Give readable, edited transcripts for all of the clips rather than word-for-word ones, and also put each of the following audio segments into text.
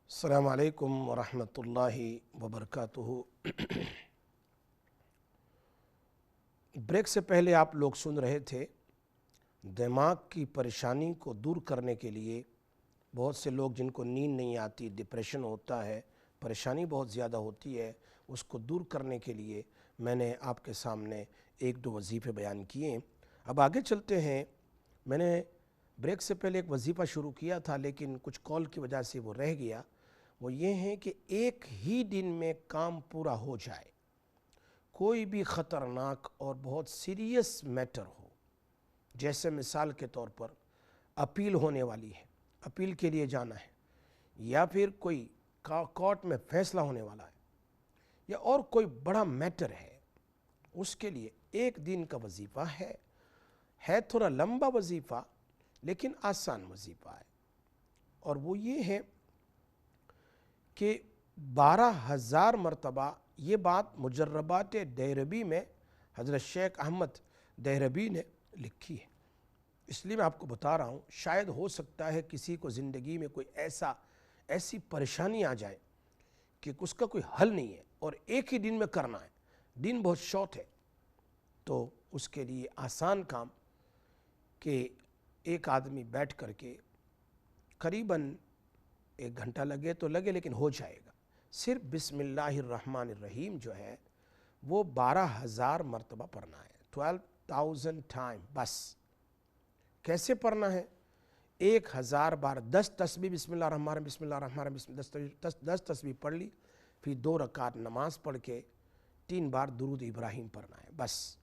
السلام علیکم ورحمۃ اللہ وبرکاتہ۔ بریک سے پہلے آپ لوگ سن رہے تھے دماغ کی پریشانی کو دور کرنے کے لیے بہت سے لوگ جن کو نیند نہیں آتی، ڈپریشن ہوتا ہے، پریشانی بہت زیادہ ہوتی ہے، اس کو دور کرنے کے لیے میں نے آپ کے سامنے ایک دو وظیفے بیان کیے۔ اب آگے چلتے ہیں۔ میں نے بریک سے پہلے ایک وظیفہ شروع کیا تھا لیکن کچھ کال کی وجہ سے وہ رہ گیا۔ وہ یہ ہے کہ ایک ہی دن میں کام پورا ہو جائے، کوئی بھی خطرناک اور بہت سیریس میٹر ہو، جیسے مثال کے طور پر اپیل ہونے والی ہے، اپیل کے لیے جانا ہے، یا پھر کوئی کورٹ میں فیصلہ ہونے والا ہے، یا اور کوئی بڑا میٹر ہے، اس کے لیے ایک دن کا وظیفہ ہے تھوڑا لمبا وظیفہ لیکن آسان وظیفہ ہے، اور وہ یہ ہے کہ 12,000 مرتبہ، یہ بات مجربات دیربی میں حضرت شیخ احمد دیربی نے لکھی ہے، اس لیے میں آپ کو بتا رہا ہوں۔ شاید ہو سکتا ہے کسی کو زندگی میں کوئی ایسی پریشانی آ جائے کہ اس کا کوئی حل نہیں ہے اور ایک ہی دن میں کرنا ہے، دن بہت شارٹ ہے، تو اس کے لیے آسان کام کہ ایک آدمی بیٹھ کر کے قریباً 1 گھنٹہ لگے تو لگے لیکن ہو جائے گا۔ صرف بسم اللہ الرحمن الرحیم جو ہے وہ 12,000 مرتبہ پڑھنا ہے، 12,000 ٹائم بس۔ کیسے پڑھنا ہے؟ 1,000 بار 10 تسبیح بسم اللہ الرحمن الرحیم بسم اللہ الرحمن الرحیم 10 تسبیح پڑھ لی، پھر 2 رکعت نماز پڑھ کے 3 بار درود ابراہیم پڑھنا ہے بس،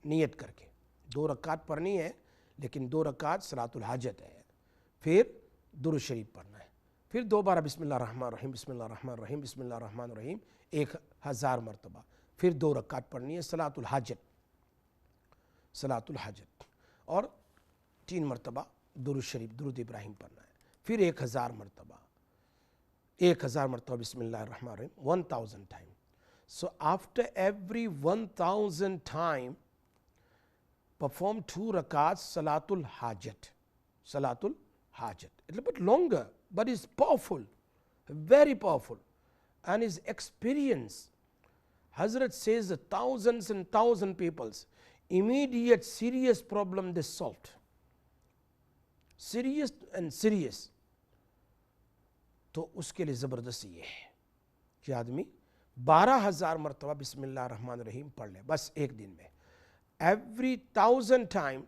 نیت کر کے 2 رکعت پڑھنی ہے لیکن 2 رکعت صلاۃ الحاجت ہے، پھر درود شریف پڑھنا ہے، پھر 2 بار بسم اللہ الرحمن الرحیم بسم اللہ الرحمن الرحیم بسم اللہ الرحمن الرحیم 1,000 مرتبہ، پھر 2 رکعت پڑھنی ہے صلاۃ الحاجت، اور 3 مرتبہ درود شریف درود ابراہیم پڑھنا ہے، پھر 1,000 مرتبہ بسم اللہ الرحمن الرحیم 1,000 time. So after every 1,000 time perform 2 rakats Salatul Hajat. A little bit longer, but it's powerful, very powerful, and his experience. Hazrat says that thousands and thousands people's immediate serious problem they solved. Serious and serious. تو اس کے لیے زبردست یہ ہے کہ آدمی 12,000 مرتبہ بسم اللہ الرحمن الرحیم پڑھ لے بس ایک دن میں۔ ایوری 1,000 ٹائم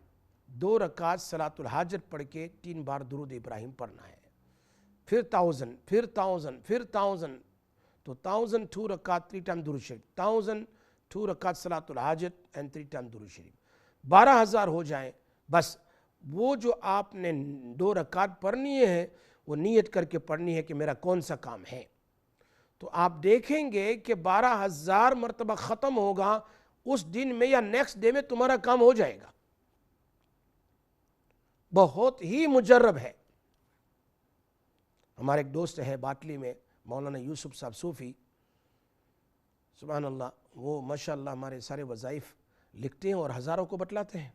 2 رکعت صلاۃ الحاجت پڑھ کے 3 بار درود ابراہیم پڑھنا ہے، پھر 1,000 پھر 1,000 پھر 1,000، تو 1,000 2 رکعت 3 ٹائم درود شریف، 1,000 2 رکعت صلاۃ الحاجت اینڈ 3 ٹائم درود شریف، 12,000 ہو جائیں بس۔ وہ جو آپ نے 2 رکعت پڑھنی ہے وہ نیت کر کے پڑھنی ہے کہ میرا کون سا کام ہے، تو آپ دیکھیں گے کہ 12,000 مرتبہ ختم ہوگا اس دن میں یا نیکسٹ ڈے میں تمہارا کام ہو جائے گا۔ بہت ہی مجرب ہے۔ ہمارے ایک دوست ہے باٹلی میں، مولانا یوسف صاحب صوفی، سبحان اللہ، وہ ماشاءاللہ ہمارے سارے وظائف لکھتے ہیں اور ہزاروں کو بتلاتے ہیں،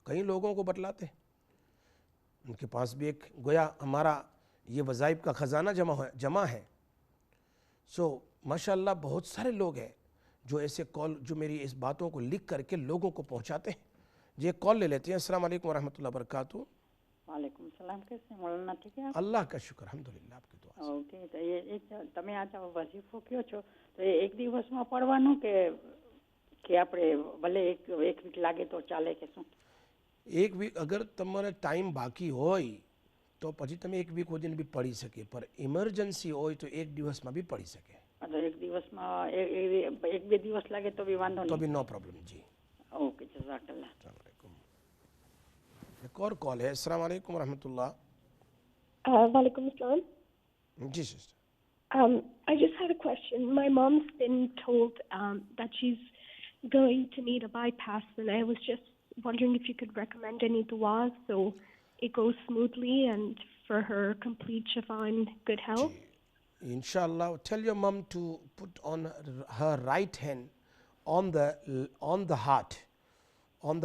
کئی لوگوں کو بتلاتے ہیں۔ ان کے پاس بھی ایک گویا ہمارا یہ وظائف کا خزانہ جمع ہے۔ ماشاءاللہ بہت سارے لوگ ہیں جو ایسے کال، جو میری اس باتوں کو لکھ کر کے لوگوں کو پہنچاتے ہیں۔ یہ کال لے لیتے ہیں۔ السلام علیکم ورحمۃ اللہ وبرکاتہ۔ وعلیکم السلام، کیسے مولانا؟ ٹھیک ہے اللہ کا شکر، الحمدللہ، آپ کی دعا سے۔ ઓકે, તો એક તમે આ વજીફો કયો છો તો એ એક દિવસમાં પડવાનું કે આપણે ભલે એક વીક લાગે તો ચાલે કે શું? એક વીક અગર તમારે ટાઈમ બાકી હોય તો પછી તમે 1 વીક સુધીને બી પડી શકે, પર ઇમરજન્સી હોય તો 1 દિવસમાં બી પડી શકે, એટલે એક દિવસમાં એક બે દિવસ લાગે તો બી વાંધો તો નહીં? બી નો પ્રોબ્લેમ જી۔ ઓકે, જઝાકલ્લાહ. السلام علیکم۔ ایک اور کال ہے۔ السلام علیکم ورحمۃ اللہ۔ Walaikum assalam. جی sister. I just had a question. My mom's been told that she's going to need a bypass, and I was just wondering if you could recommend any du'as so it goes smoothly and for her complete shifa and good health. Inshallah, tell your mom to put on her right hand on the heart, on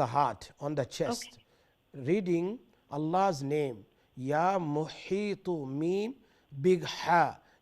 the chest, Okay. reading Allah's name, Ya Muhitu Mim Big Ha,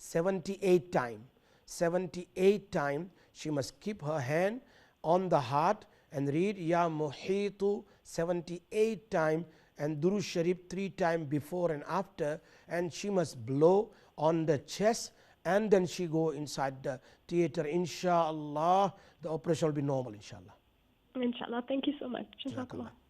78 time. 78 time she must keep her hand on the heart and read Ya Muhitu 78 time and Durush Sharif 3 times before and after, and she must blow on the chest and then she go inside the theater. Inshallah the operation will be normal inshallah. Inshallah. Thank you so much. Jazakallah.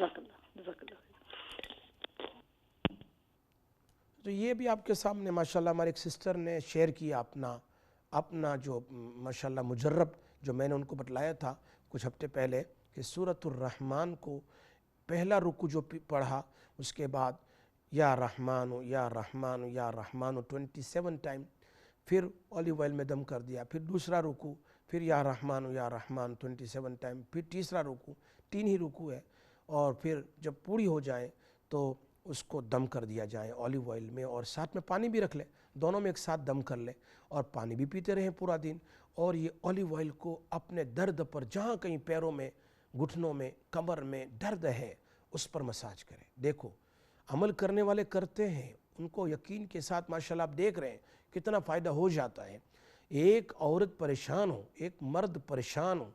جزاک اللہ جزاک اللہ. تو یہ بھی آپ کے سامنے ماشاءاللہ ہمارے ایک سسٹر نے شیئر کیا اپنا جو ماشاءاللہ مجرب جو میں نے ان کو بتلایا تھا کچھ ہفتے پہلے کہ سورۃ الرحمن کو پہلا رکوع جو پڑھا اس کے بعد یا رحمان یا رحمان یا رحمان 27 ٹائم، پھر اولیو آئل میں دم کر دیا، پھر دوسرا رکوع، پھر یا رحمان 27 ٹائم، پھر تیسرا رکوع، 3 ہی رکوع ہے، اور پھر جب پوری ہو جائے تو اس کو دم کر دیا جائے اولیو آئل میں، اور ساتھ میں پانی بھی رکھ لے، دونوں میں ایک ساتھ دم کر لے اور پانی بھی پیتے رہیں پورا دن، اور یہ اولیو آئل کو اپنے درد پر جہاں کہیں پیروں میں، گھٹنوں میں، کمر میں درد ہے اس پر مساج کریں. دیکھو عمل کرنے والے کرتے ہیں، ان کو یقین کے ساتھ ماشاءاللہ آپ دیکھ رہے ہیں کتنا فائدہ ہو جاتا ہے. ایک عورت پریشان ہو، ایک مرد پریشان ہو،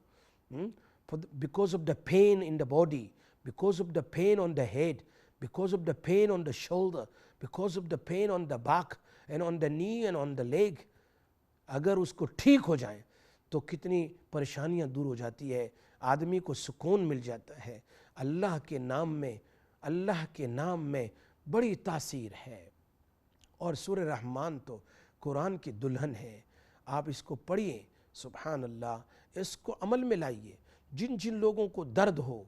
because of the pain in the body, because of the pain on the head, because of the pain on the shoulder, because of the pain on the back and on the knee and on the leg، اگر اس کو ٹھیک ہو جائیں تو کتنی پریشانیاں دور ہو جاتی ہے، آدمی کو سکون مل جاتا ہے. اللہ کے نام میں بڑی تاثیر ہے. اور سورہ رحمان تو قرآن کی دلہن ہے، آپ اس کو پڑھیے، سبحان اللہ، اس کو عمل میں لائیے. جن لوگوں کو درد ہو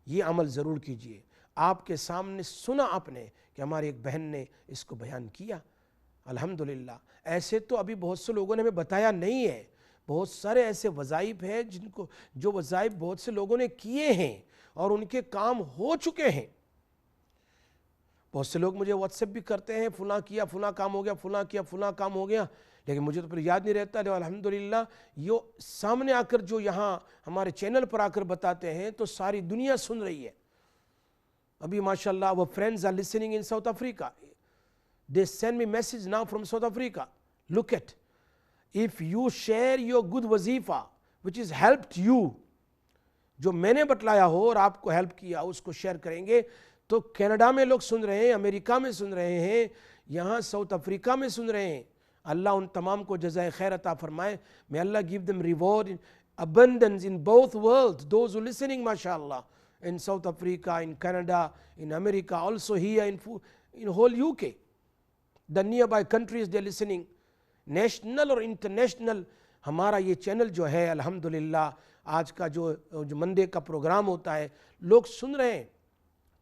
یہ عمل ضرور کیجیے. آپ کے سامنے سنا آپ نے کہ ہماری ایک بہن نے اس کو بیان کیا، الحمدللہ. ایسے تو ابھی بہت سے لوگوں نے ہمیں بتایا نہیں ہے، بہت سارے ایسے وظائف ہیں جو وظائف بہت سے لوگوں نے کیے ہیں اور ان کے کام ہو چکے ہیں. بہت سے لوگ مجھے واٹس ایپ بھی کرتے ہیں، فلاں کیا فلاں کام ہو گیا، فلاں کیا فلاں کام ہو گیا، لیکن مجھے تو پھر یاد نہیں رہتا. لیکن الحمدللہ یہ سامنے آ کر جو یہاں ہمارے چینل پر آ کر بتاتے ہیں تو ساری دنیا سن رہی ہے. ابھی ماشاءاللہ our friends are listening in South Africa. They send me message now from South Africa. Look at, if you share your good wazifa which has helped you، جو میں نے بتلایا ہو اور آپ کو ہیلپ کیا اس کو شیئر کریں گے تو کینیڈا میں لوگ سن رہے ہیں، امریکہ میں سن رہے ہیں، یہاں ساؤتھ افریقہ میں سن رہے ہیں. اللہ ان تمام کو جزائے خیر عطا فرمائے. May Allah give them reward in abundance in both worlds. Those who listening mashallah in South Africa, in Canada, in America, also here in whole UK, the nearby countries they are listening, national or international. ہمارا یہ channel جو ہے الحمدللہ آج کا جو Monday کا programme ہوتا ہے لوگ سن رہے ہیں.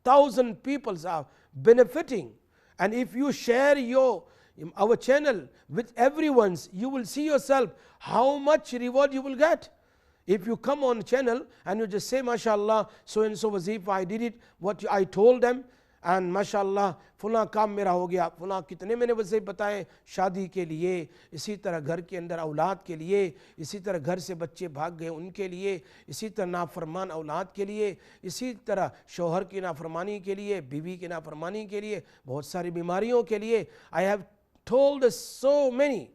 1000 people are benefiting, and if you share our channel with everyone's, you will see yourself how much reward you will get. If you come on channel and you just say mashallah so and so wazifa I did it what I told them, and mashallah فلاں کام میرا ہو گیا، فلاں کتنے میں نے وظیفے بتائے شادی کے لیے، اسی طرح گھر کے اندر اولاد کے لیے، اسی طرح گھر سے بچے بھاگ گئے ان کے لیے، اسی طرح نافرمان اولاد کے لیے، اسی طرح شوہر کی نافرمانی کے لیے، بیوی کی نافرمانی کے لیے، بہت ساری بیماریوں کے لیے. I have told so many،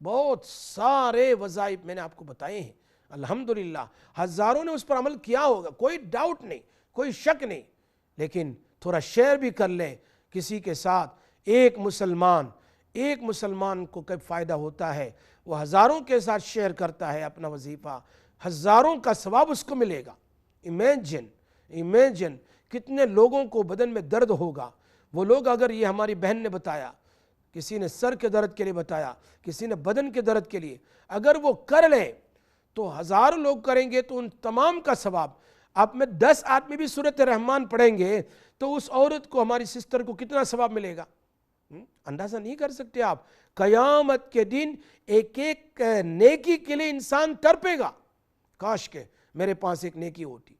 بہت سارے وظائف میں نے آپ کو بتائے ہیں. الحمدللہ ہزاروں نے اس پر عمل کیا ہوگا، کوئی ڈاؤٹ نہیں، کوئی شک نہیں. لیکن تھوڑا شیئر بھی کر لیں کسی کے ساتھ. ایک مسلمان کو کب فائدہ ہوتا ہے، وہ ہزاروں کے ساتھ شیئر کرتا ہے اپنا وظیفہ، ہزاروں کا ثواب اس کو ملے گا. امیجن کتنے لوگوں کو بدن میں درد ہوگا. وہ لوگ اگر یہ ہماری بہن نے بتایا، کسی نے سر کے درد کے لیے بتایا، کسی نے بدن کے درد کے لیے، اگر وہ کر لیں تو 1000 لوگ کریں گے تو ان تمام کا ثواب. آپ میں 10 آدمی بھی سورۃ رحمان پڑھیں گے تو اس عورت کو، ہماری سسٹر کو کتنا ثواب ملے گا اندازہ نہیں کر سکتے آپ. قیامت کے دن ایک ایک نیکی کے لیے انسان تڑپے گا، کاش کہ میرے پاس ایک نیکی ہوتی.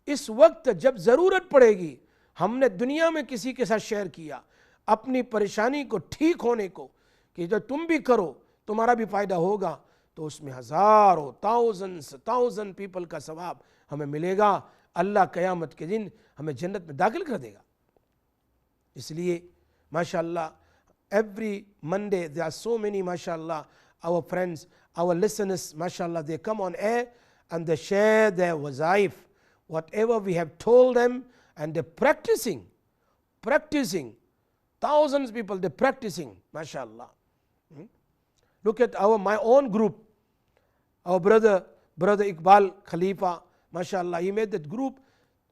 اس وقت جب ضرورت پڑے گی، ہم نے دنیا میں کسی کے ساتھ شیئر کیا اپنی پریشانی کو ٹھیک ہونے کو کہ جو تم بھی کرو تمہارا بھی فائدہ ہوگا، تو اس میں ہزاروں تھاؤزن پیپل کا ثواب ہمیں ملے گا. اللہ قیامت کے دن ہمیں جنت میں داخل کر دے گا. اس لیے ماشاءاللہ every Monday there are so many mashallah our friends, our listeners mashallah, they come on air and they share their wazaif, whatever we have told them, and they're practicing. Thousands of people, they're practicing mashallah. Look at my own group, our brother Iqbal Khalifa, mashallah, he made that group.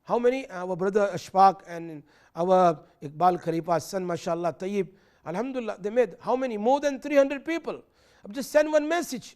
How many? Our brother Ashfaq and our Iqbal Khalifa's son, mashallah, Tayyib, alhamdulillah, they made how many? More than 300 people. I've just sent one message.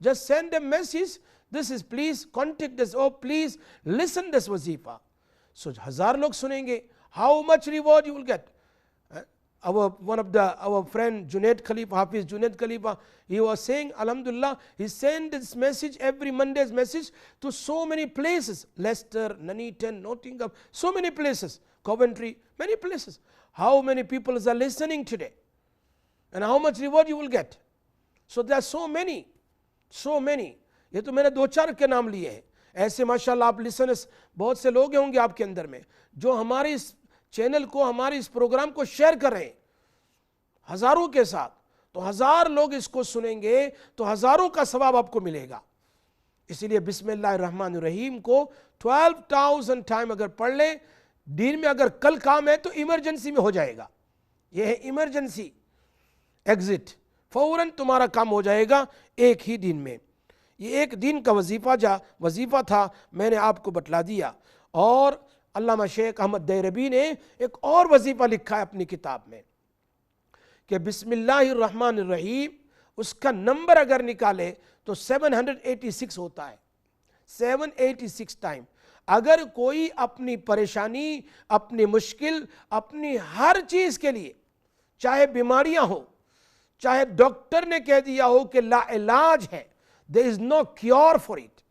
Just send a message. This is, please contact us. Oh, please listen this wazifa. So 1000 log sunenge. How much reward you will get? Our friend Junaid Khalifa, Hafiz Junaid Khalifa, he was saying, alhamdulillah, he sent this message, every Monday's message, to so many places. Leicester, Nuneaton, Nottingham, so many places. Coventry, many places. How many people are listening today? And how much reward you will get? So there are so many. یہ تو میں نے 2-4 کے نام لیے ہیں. ایسے ماشاءاللہ آپ لسنرز بہت سے لوگ ہوں گے آپ کے اندر میں جو ہمارے اس چینل کو, ہمارے اس پروگرام کو شیئر کر رہے ہیں ہزاروں کے ساتھ. تو 1000 لوگ اس کو سنیں گے تو ہزاروں کا ثواب آپ کو ملے گا. اسی لیے بسم اللہ الرحمن الرحیم کو 12,000 ٹائم اگر پڑھ لیں, دین میں اگر کل کام ہے تو ایمرجنسی میں ہو جائے گا. یہ ہے ایمرجنسی ایگزٹ, فوراً تمہارا کام ہو جائے گا ایک ہی دن میں. یہ ایک دن کا وظیفہ تھا, میں نے آپ کو بتلا دیا. اور علامہ شیخ احمد دیربی نے ایک اور وظیفہ لکھا ہے اپنی کتاب میں کہ بسم اللہ الرحمن الرحیم, اس کا نمبر اگر نکالے تو 786 ہوتا ہے. 786 ٹائم. اگر کوئی اپنی پریشانی, اپنی مشکل, اپنی ہر چیز کے لیے, چاہے بیماریاں ہو, چاہے ڈاکٹر نے کہہ دیا ہو کہ لا علاج ہے, there is no cure for it.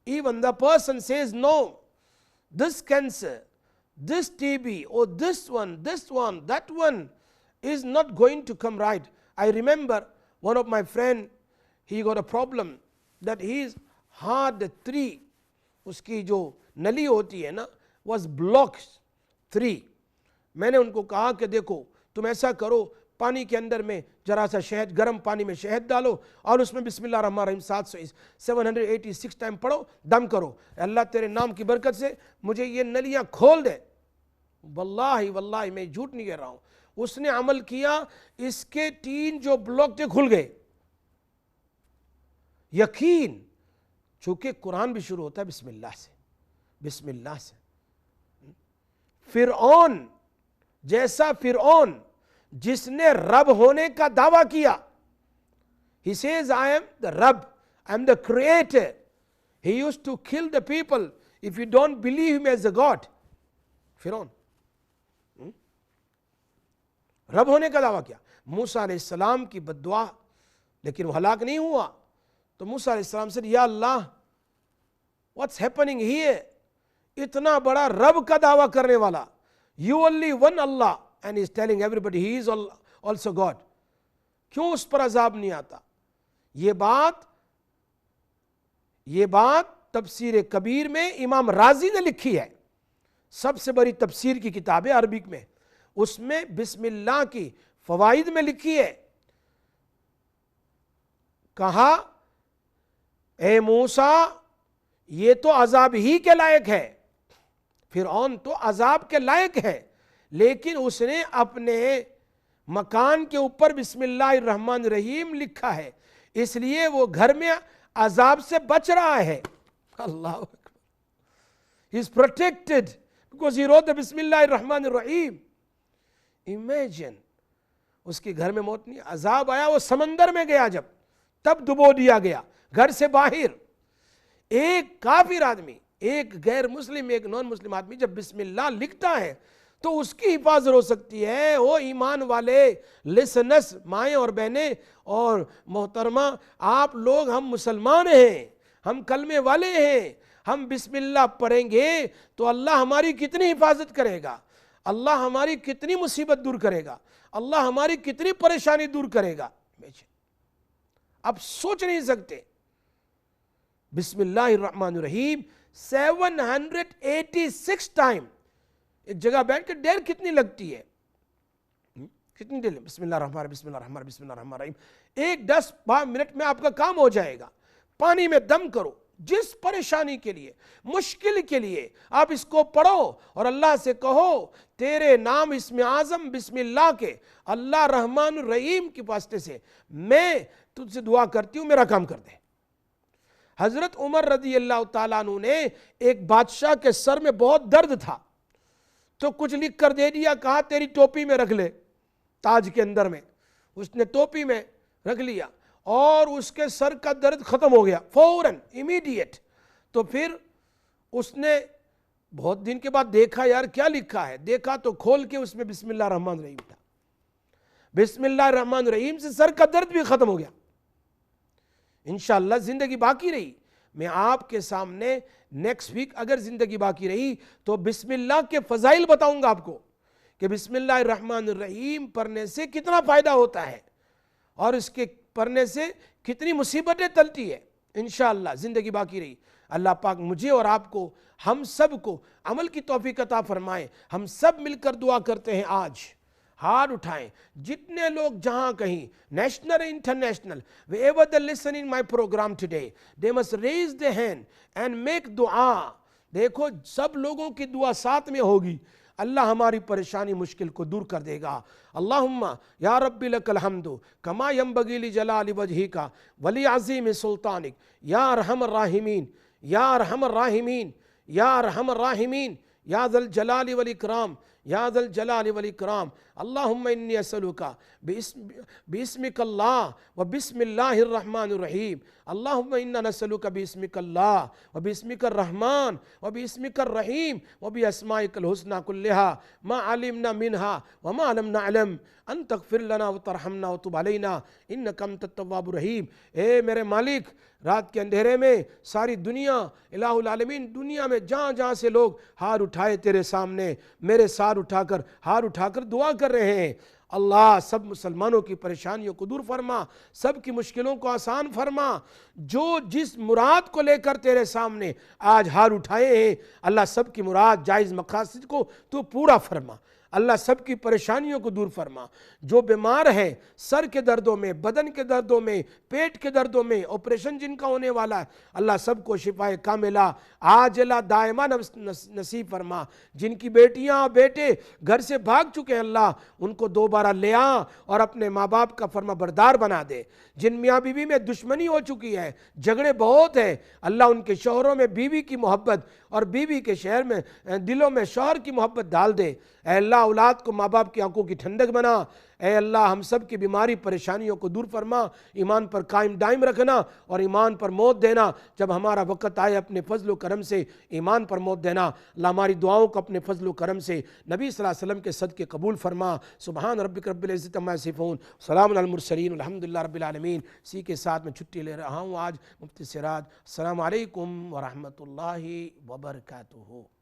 Even the person says no, this cancer, this TB, or this one, that one is not going to come right. I remember one of my friend, he got a problem that his heart 3, uski jo nali hoti hai na, was blocked 3. میں نے ان کو کہا کہ دیکھو تم ایسا کرو, پانی کے اندر میں ذرا سا شہد, گرم پانی میں شہد ڈالو اور اس میں بسم اللہ الرحمن الرحیم 786 ٹائم پڑھو, دم کرو, اللہ تیرے نام کی برکت سے مجھے یہ نلیاں کھول دے. واللہ میں جھوٹ نہیں کہہ رہا ہوں. اس نے عمل کیا, اس کے 3 جو بلاک تھے کھل گئے. یقین, چونکہ قرآن بھی شروع ہوتا ہے بسم اللہ سے. فرعون جیسا فرعون جس نے رب ہونے کا دعویٰ کیا, he says I am the Rabb, I am the creator. He used to kill the people if you don't believe him as a God. فرعون رب ہونے کا دعویٰ کیا. موسیٰ علیہ السلام کی بددعا, لیکن وہ ہلاک نہیں ہوا. تو موسیٰ علیہ السلام سے یا اللہ what's happening here, اتنا بڑا رب کا دعویٰ کرنے والا, you only one Allah, and he is telling everybody he is also God. کیوں اس پر عذاب نہیں آتا؟ یہ بات تفسیر کبیر میں امام رازی نے لکھی ہے, سب سے بڑی تفسیر کی کتاب ہے عربک میں. اس میں بسم اللہ کی فوائد میں لکھی ہے, کہا اے موسیٰ یہ تو عذاب ہی کے لائق ہے, فرعون تو عذاب کے لائق ہے, لیکن اس نے اپنے مکان کے اوپر بسم اللہ الرحمن الرحیم لکھا ہے, اس لیے وہ گھر میں عذاب سے بچ رہا ہے. اللہ اکبر. He is protected because he wrote the بسم اللہ الرحمن الرحیم. Imagine, اس کے گھر میں موت نہیں, عذاب آیا, وہ سمندر میں گیا جب, تب ڈبو دیا گیا گھر سے باہر. ایک کافر آدمی, ایک غیر مسلم, ایک نان مسلم آدمی جب بسم اللہ لکھتا ہے تو اس کی حفاظت ہو سکتی ہے. وہ ایمان والے لسنس مائیں اور بہنیں اور محترمہ, آپ لوگ, ہم مسلمان ہیں, ہم کلمے والے ہیں, ہم بسم اللہ پڑھیں گے تو اللہ ہماری کتنی حفاظت کرے گا, اللہ ہماری کتنی مصیبت دور کرے گا, اللہ ہماری کتنی پریشانی دور کرے گا. اب سوچ نہیں سکتے. بسم اللہ الرحمن الرحیم 786 ٹائم. ایک جگہ بیٹھ کے دیر کتنی لگتی ہے, کتنی دیر؟ بسم اللہ الرحمن الرحیم, بسم اللہ الرحمن الرحیم, بسم اللہ الرحمن الرحیم. 10-12 منٹ میں آپ کا کام ہو جائے گا. پانی میں دم کرو, جس پریشانی کے لیے، مشکل کے لیے آپ اس کو پڑھو اور اللہ سے کہو تیرے نام اسم اعظم بسم اللہ کے، اللہ رحمان الرحیم کے واسطے سے میں تجھ سے دعا کرتی ہوں، میرا کام کر دے۔ حضرت عمر رضی اللہ تعالیٰ عنہ نے ایک بادشاہ کے سر میں بہت درد تھا تو کچھ لکھ کر دے دیا، کہا تیری ٹوپی میں رکھ لے، تاج کے اندر میں اس نے ٹوپی میں رکھ لیا اور اس کے سر کا درد ختم ہو گیا فوراً، امیڈیٹ۔ تو پھر اس نے بہت دن کے بعد دیکھا یار کیا لکھا ہے، دیکھا تو کھول کے اس میں بسم اللہ الرحمن الرحیم تھا۔ بسم اللہ الرحمن الرحیم سے سر کا درد بھی ختم ہو گیا۔ انشاءاللہ زندگی باقی رہی، میں آپ کے سامنے نیکسٹ ویک اگر زندگی باقی رہی تو بسم اللہ کے فضائل بتاؤں گا آپ کو کہ بسم اللہ الرحمن الرحیم پڑھنے سے کتنا فائدہ ہوتا ہے اور اس کے پڑھنے سے کتنی مصیبتیں ٹلتی ہے۔ انشاءاللہ زندگی باقی رہی، اللہ پاک مجھے اور آپ کو، ہم سب کو عمل کی توفیق عطا فرمائے۔ ہم سب مل کر دعا کرتے ہیں، آج ہاتھ اٹھائیں، جتنے لوگ جہاں کہیں national international wherever they listen in my program today, they must raise their hand and make دعا۔ دیکھو سب لوگوں کی دعا ساتھ میں ہوگی، اللہ ہماری پریشانی مشکل کو دور کر دے گا۔ اللہم یا رب لک الحمد کما ینبغی لجلال وجہک ولعظیم سلطانک یا ارحم الراحمین یا ارحم الراحمین یا ارحم الراحمین یا ذا الجلال والاکرام یا ذا الجلال والاکرام۔ اللہم انی اسألک باسمک اللہ و بسم اللہ الرحمن الرحیم۔ اللہم انا نسألک باسمک اللہ و باسمک الرحمن و باسمک الرحیم و باسمائک الحسنى کلہا ما علمنا منہا وما لم نعلم ان تغفر لنا وترحمنا وتب علینا انک انت التواب الرحیم۔ اے میرے مالک، رات کے اندھیرے میں ساری دنیا، الہ العالمین، دنیا میں جہاں جہاں سے لوگ ہار اٹھائے تیرے سامنے میرے سار اٹھا کر ہار اٹھا کر دعا کر رہے ہیں، اللہ سب مسلمانوں کی پریشانیوں کو دور فرما، سب کی مشکلوں کو آسان فرما۔ جو جس مراد کو لے کر تیرے سامنے آج ہار اٹھائے ہیں، اللہ سب کی مراد جائز مقاصد کو تو پورا فرما، اللہ سب کی پریشانیوں کو دور فرما۔ جو بیمار ہیں سر کے دردوں میں، بدن کے دردوں میں، پیٹ کے دردوں میں، آپریشن جن کا ہونے والا ہے، اللہ سب کو شفائے کاملہ عاجلہ دائمہ نصیب فرما۔ جن کی بیٹیاں بیٹے گھر سے بھاگ چکے ہیں، اللہ ان کو دوبارہ لے آ اور اپنے ماں باپ کا فرما بردار بنا دے۔ جن میاں بیوی میں دشمنی ہو چکی ہے، جھگڑے بہت ہیں، اللہ ان کے شوہروں میں بیوی کی محبت اور بیوی کے شہر میں دلوں میں شوہر کی محبت ڈال دے۔ اے اللہ اولاد کو ماں باپ کی آنکھوں کی ٹھنڈک بنا۔ اے اللہ ہم سب کی بیماری پریشانیوں کو دور فرما، ایمان پر قائم دائم رکھنا اور ایمان پر موت دینا۔ جب ہمارا وقت آئے اپنے فضل و کرم سے ایمان پر موت دینا۔ اللہ ہماری دعاؤں کو اپنے فضل و کرم سے نبی صلی اللہ علیہ وسلم کے صدقے قبول فرما۔ سبحان ربک رب العزت عما یصفون، سلام علی المرسلین، الحمدللہ رب العالمین۔ اسی کے ساتھ میں چھٹی لے رہا ہوں آج، مفتی سراج۔ السلام علیکم ورحمۃ اللہ وبرکاتہ۔